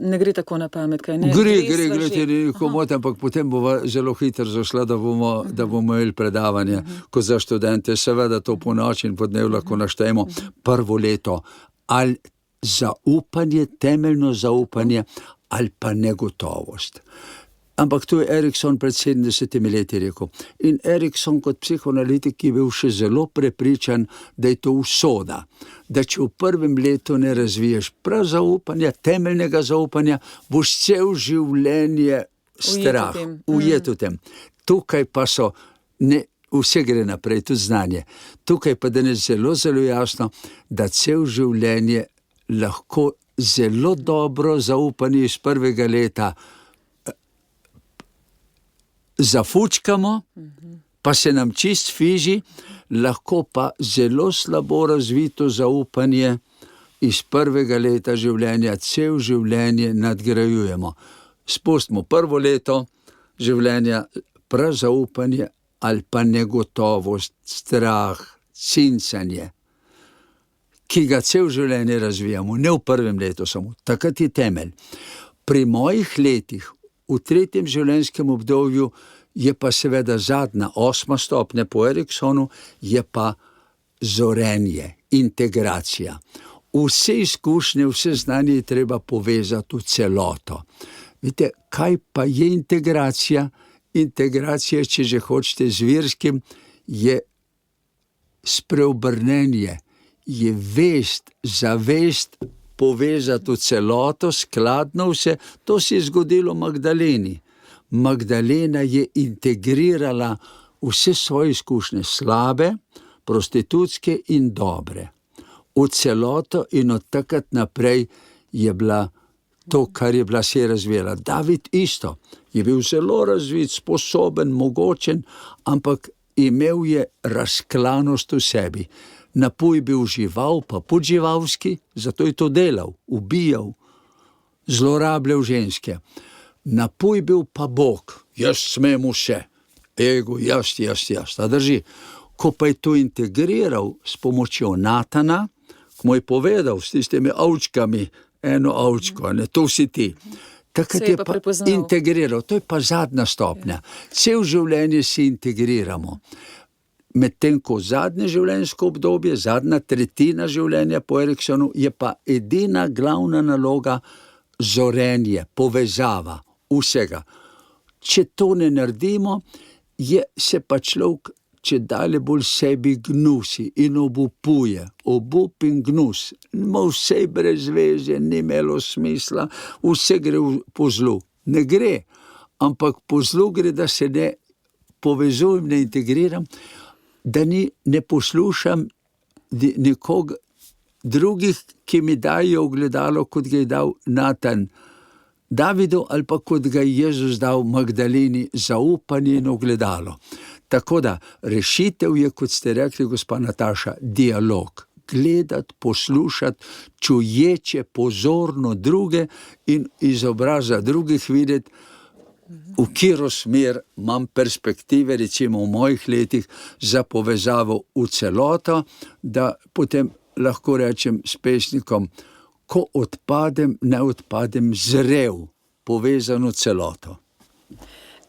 ne gre tako na pamet, kaj ne? Gre, ampak potem bova zelo hitro zašla, da bomo imeli predavanje, kot za študente, seveda to po noči in po dnevu lahko naštejemo prvo leto. Ali zaupanje, temeljno zaupanje, ali pa negotovost. Ampak to je Erikson pred 70 leti rekel. In Erikson kot psihoanalitik je bil še zelo prepričan, da je to usoda. Da če v prvem letu ne razviješ prav zaupanja, temeljnega zaupanja, boš cel življenje strah, ujet v tem. Tukaj pa vse gre naprej, tudi znanje. Tukaj pa danes zelo, zelo jasno, da cel življenje lahko zelo dobro zaupanje iz prvega leta zafučkamo, pa se nam čist fiži, lahko pa zelo slabo razvito zaupanje iz prvega leta življenja, cel življenje nadgrajujemo. Spustimo prvo leto življenja, prav zaupanje ali pa negotovost, strah, cincanje, ki ga cel življenje razvijamo, ne v prvem letu samo, takrat je temelj. Pri mojih letih, v 3. življenjskem obdobju, je pa seveda zadnja 8. stopnja po Eriksonu, je pa zorenje, integracija. Vse izkušnje, vse znanje je treba povezati v celoto. Vidite, kaj pa je integracija? Integracija, če že hočete z verskim, je spreobrnenje, je vest, zavest povezati v celoto, skladno vse. To se je zgodilo Magdaleni. Magdalena je integrirala vse svoje izkušnje, slabe, prostitutske in dobre, v celoto, in od takrat naprej je bila to, kar je bila, se je razvijala. David isto, je bil zelo razvit, sposoben, mogočen, ampak imel je razklanost v sebi. Napoj bil žival, pa podživalski, zato je to delal, ubijal, zlorabljal ženske. Napoj bil pa Bog, jaz smem vse, ego, jaz, ta drži. Ko pa je to integriral s pomočjo Natana, ko mu je povedal s tistimi ovčkami, eno ovčko, ne, to si ti. Takrat je pa integriral, to je pa zadnja stopnja. Cel življenje si integriramo. Medtem ko zadnje življenjsko obdobje, zadnja tretjina življenja po Eriksonu, je pa edina glavna naloga zorenje, povezava vsega. Če to ne naredimo, se pa človek če dalje bolj sebi gnusi in obupuje, obup in gnus, ima vse brez veze, ni imelo smisla, vse gre po zlu. Ne gre, ampak po zlu gre, da se ne povezujem, ne integriram, da ne poslušam nikoga drugih, ki mi dajo ogledalo, kot ga je dal Natan Davidu, ali pa kot ga je Jezus dal Magdaleni, zaupanje in ogledalo. Tako da rešitev je, kot ste rekli, gospa Nataša, dialog. Gledati, poslušati, čuječe, pozorno druge in iz obraza drugih videti, v katero smer imam perspektive, recimo v mojih letih, za povezavo v celoto, da potem lahko rečem s pesnikom, ko odpadem, ne odpadem zrel, povezano celoto.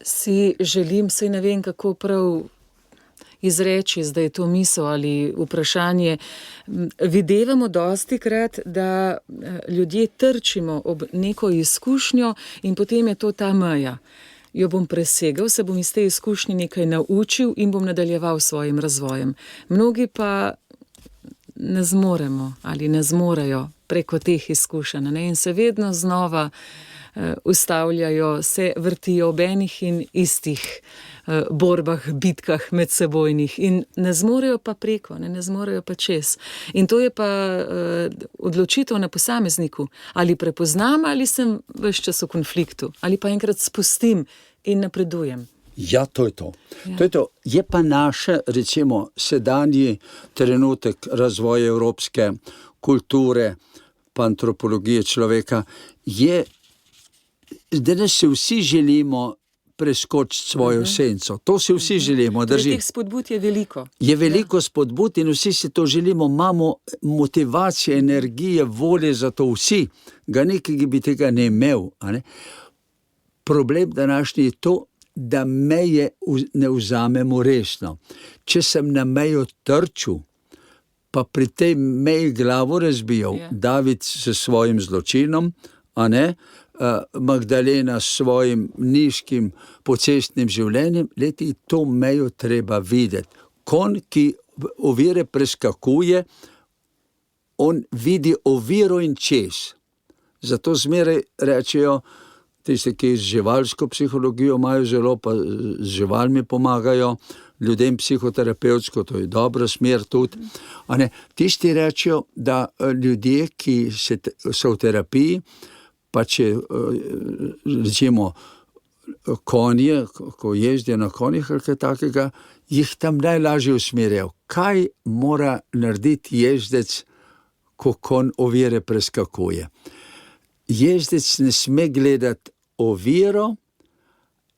Si želim, saj ne vem, kako prav izreči zdaj to misel ali vprašanje. Videvamo dostikrat, da ljudje trčimo ob neko izkušnjo in potem je to ta meja. Jo bom presegel, se bom iz te izkušnje nekaj naučil in bom nadaljeval s svojim razvojem. Mnogi pa ne zmoremo ali ne zmorejo preko teh izkušenj, ne? In se vedno znova ustavljajo, se vrtijo ob enih in istih borbah, bitkah medsebojnih in ne zmorejo pa preko, ne zmorejo pa čez. In to je pa odločitev na posamezniku. Ali prepoznam, ali sem ves čas v konfliktu, ali pa enkrat spustim in napredujem. Ja, to je to. Ja. To je to. Je pa naše, recimo, sedanji trenutek razvoja evropske kulture, pa antropologije človeka, je, da se vsi želimo preskočiti svojo senco. To si vsi želimo. Teh spodbud je veliko. Je veliko spodbud in vsi si to želimo. Imamo motivacije, energije, volje za to vsi. Ga nekaj bi tega ne imel. Ne? Problem današnji je to, da meje ne vzamemo resno. Če sem na mejo trčil, pa pri tej meji glavo razbijal, David s svojim zločinom, a ne, Magdalena s svojim nizkim pocestnim življenjem, leti, to mejo treba videti. Kon, ki ovire preskakuje, on vidi oviro in čez. Zato zmeraj rečejo, tisti, ki z živalsko psihologijo imajo zelo, pa z živalmi pomagajo, ljudem psihoterapevtsko, to je dobra smer tudi. Tisti rečejo, da ljudje, ki so v terapiji, pa če recimo konje, ko jezdijo na konjih ali kaj takega, jih tam najlažje usmerjajo. Kaj mora narediti jezdec, ko konj ovire preskakuje? Jezdec ne sme gledati oviro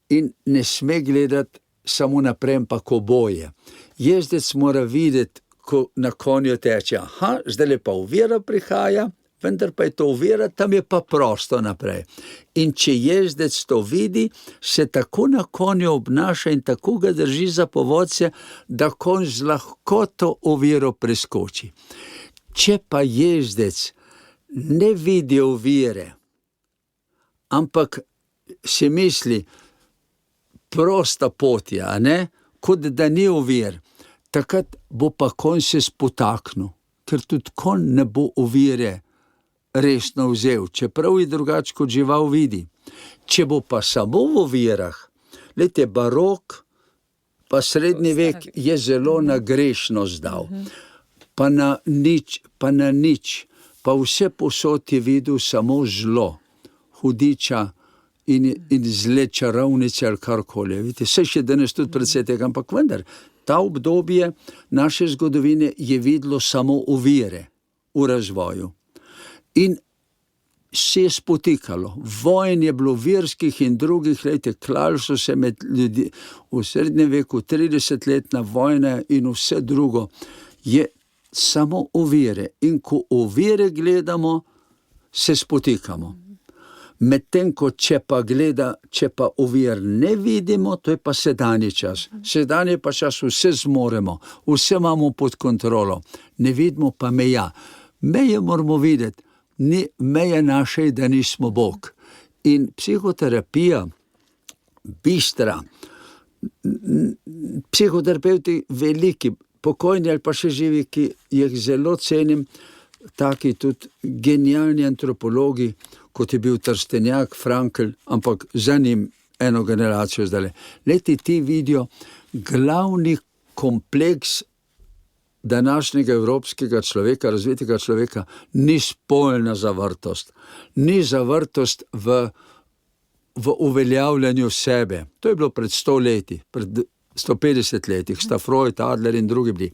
in ne sme gledati samo naprej, pa ko boje. Jezdec mora videti, ko na konju teče, zdaj pa ovira prihaja, vendar pa je to ovira, tam je pa prosto naprej. In če jezdec to vidi, se tako na konju obnaša in tako ga drži za povodce, da konj z lahkoto oviro preskoči. Če pa jezdec ne vidi ovire, ampak si misli, prosta pot je, a ne? Kot da ni ovir. Takrat bo pa konj se spotaknil, ker tudi konj ne bo ovire resno vzel, čeprav je drugače kot žival vidi. Če bo pa samo v ovirah, glejte, barok pa srednji vek je zelo na grešnost dal, pa na nič, pa vse posod je videl samo zlo, hudiča in zle čarovnice ali karkoli. Vidite, vse še danes tudi predvsej tega, ampak vendar, ta obdobje naše zgodovine je videlo samo ovire v razvoju. In se je spotikalo. Vojn je bilo verskih in drugih, lejte, klali so se med ljudi. V srednjem veku 30-letna vojna in vse drugo je samo ovire. In ko ovire gledamo, se spotikamo. Medtem ko če pa ovir ne vidimo, to je pa sedanji čas. Sedanji pa čas vse zmoremo, vse imamo pod kontrolo. Ne vidimo pa meja. Meje moramo videti. Meje naše je, da nismo Bog. In psihoterapija bistra, psihoterapeuti veliki, pokojni ali pa še živi, ki jih zelo cenim, taki tudi genialni antropologi, kot je bil Trstenjak, Frankl, ampak za njim eno generacijo zdaj. Leti ti vidijo glavni kompleks današnjega evropskega človeka, razvitega človeka, ni spolna zavrtost, ni zavrtost v uveljavljanju sebe. To je bilo pred 100 leti, pred 150 letih, sta Freud, Adler in drugi bili.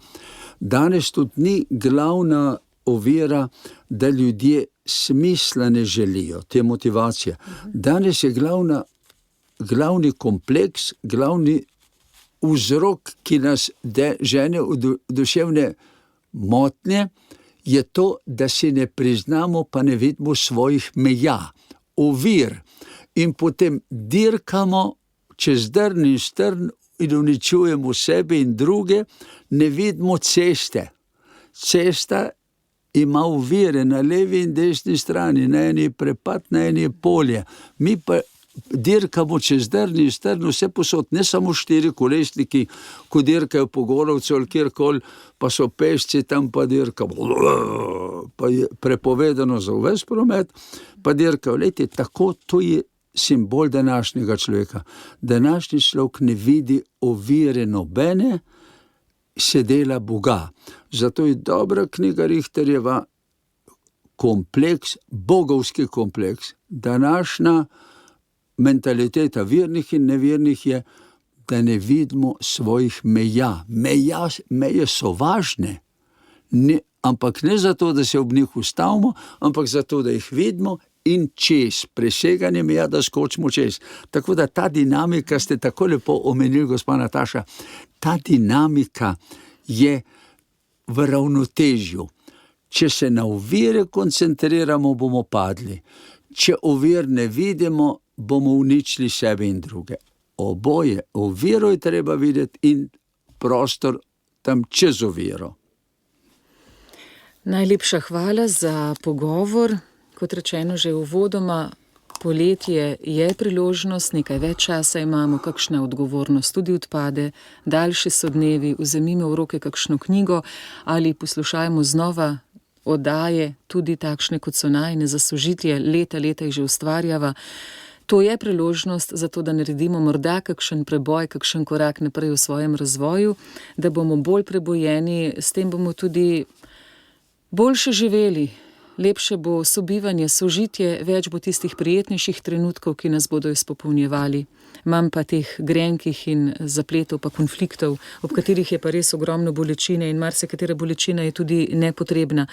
Danes tudi ni glavna ovira, da ljudje smisla ne želijo, te motivacije. Danes je glavni kompleks, glavni vzrok, ki nas žene v duševne motnje, je to, da si ne priznamo, pa ne vidimo svojih meja, ovir, in potem dirkamo čez drn in strn in uničujemo sebe in druge, ne vidimo ceste. Cesta ima ovire na levi in desni strani, na eni je prepad, na eni je polje. Mi pa dirkamo čez drn in strn, vse posod, ne samo 4 kolesniki, ko dirkajo po Gorovcu ali kjerkoli, pa so pešci tam, pa dirkajo, pa je prepovedano za ves promet, pa dirkajo. Lejte, tako to je simbol današnjega človeka. Današnji človek ne vidi ovire nobene, se dela Boga. Zato je dobra knjiga Richterjeva kompleks, bogovski kompleks. Današnja mentaliteta vernih in nevernih je, da ne vidimo svojih meja. Meje so važne, ampak ne zato, da se ob njih ustavimo, ampak zato, da jih vidimo in čez, preseganje meja, da skočimo čez. Tako da ta dinamika, ste tako lepo omenili, gospa Nataša, ta dinamika je v ravnotežju. Če se na ovire koncentriramo, bomo padli. Če ovir ne vidimo, bomo uničili sebe in druge. Oboje, oviro je treba videti in prostor tam čez oviro. Najlepša hvala za pogovor. Kot rečeno že uvodoma, poletje je priložnost, nekaj več časa imamo, kakšna odgovornost tudi odpade, daljši so dnevi, vzemimo v roke kakšno knjigo ali poslušajmo znova oddaje, tudi takšne, kot so najine za sožitje, leta jih že ustvarjava. To je priložnost za to, da naredimo morda kakšen preboj, kakšen korak naprej v svojem razvoju, da bomo bolj prebojeni, s tem bomo tudi boljše živeli. Lepše bo sobivanje, sožitje, več bo tistih prijetnejših trenutkov, ki nas bodo izpopolnjevali. Manj pa teh grenkih in zapletov pa konfliktov, ob katerih je pa res ogromno bolečine in marsikatera bolečina je tudi nepotrebna.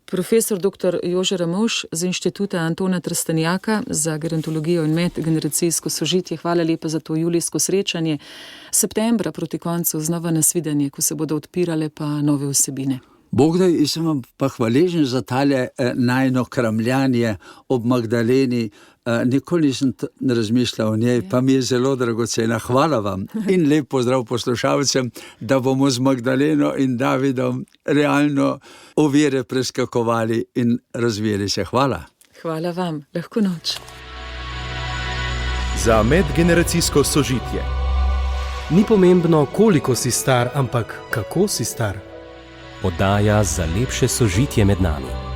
Profesor dr. Jože Ramovš z Inštituta Antona Trstenjaka za gerontologijo in medgeneracijsko sožitje. Hvala lepa za to julijsko srečanje. Septembra proti koncu znova nasvidenje, ko se bodo odpirale pa nove vsebine. Bogdaj, jaz sem vam pa hvaležen za tale najino kramljanje ob Magdaleni. Nikoli nisem razmišljal o njej, pa mi je zelo dragocena. Hvala vam in lep pozdrav poslušalcem, da bomo z Magdaleno in Davidom realno ovire preskakovali in razvijali se. Hvala. Hvala vam. Lahko noč. za medgeneracijsko sožitje. Ni pomembno, koliko si star, ampak kako si star. Oddaja za lepše sožitje med nami.